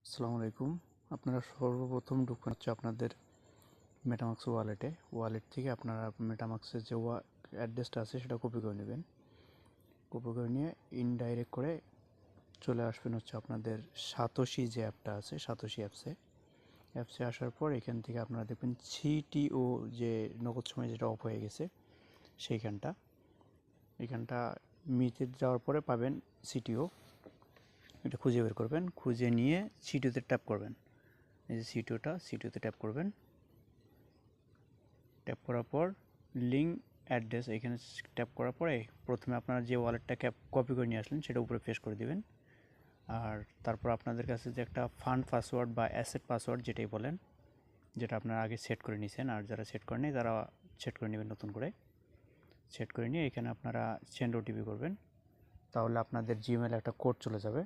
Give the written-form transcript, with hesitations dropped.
আসসালামু আলাইকুম। আপনারা সর্বপ্রথম ঢুকবেন হচ্ছে আপনাদের মেটামাক্স ওয়ালেট থেকে আপনারা মেটামাক্সের যে অ্যাড্রেসটা আছে সেটা কপি করে নেবেন। কপি করে নিয়ে ইনডাইরেক্ট করে চলে আসবেন হচ্ছে আপনাদের সাতোশি যে অ্যাপটা আছে সাতোশি অ্যাপসে আসার পর এখান থেকে আপনারা দেখবেন সিটিও যে নগদ সময় যেটা অফ হয়ে গেছে এখানটা মিতে যাওয়ার পরে পাবেন সিটিও। এটা খুঁজে বের করবেন, খুঁজে নিয়ে সিটিওতে ট্যাপ করবেন। এই যে সিটিওতে ট্যাপ করবেন। ট্যাপ করার পর লিঙ্ক অ্যাড্রেস এখানে ট্যাপ করার পরে প্রথমে আপনারা যে ওয়ালেটটা কপি করে নিয়ে আসলেন সেটা উপরে পেস্ট করে দিবেন। আর তারপর আপনাদের কাছে যে একটা ফান্ড পাসওয়ার্ড বা অ্যাসেট পাসওয়ার্ড যেটাই বলেন, যেটা আপনারা আগে সেট করে নিয়েছেন, আর যারা সেট করেনি তারা সেট করে নেবেন নতুন করে। সেট করে নিয়ে এখানে আপনারা সেন্ড ওটিপি করবেন, তাহলে আপনাদের জিমেলে একটা কোড চলে যাবে।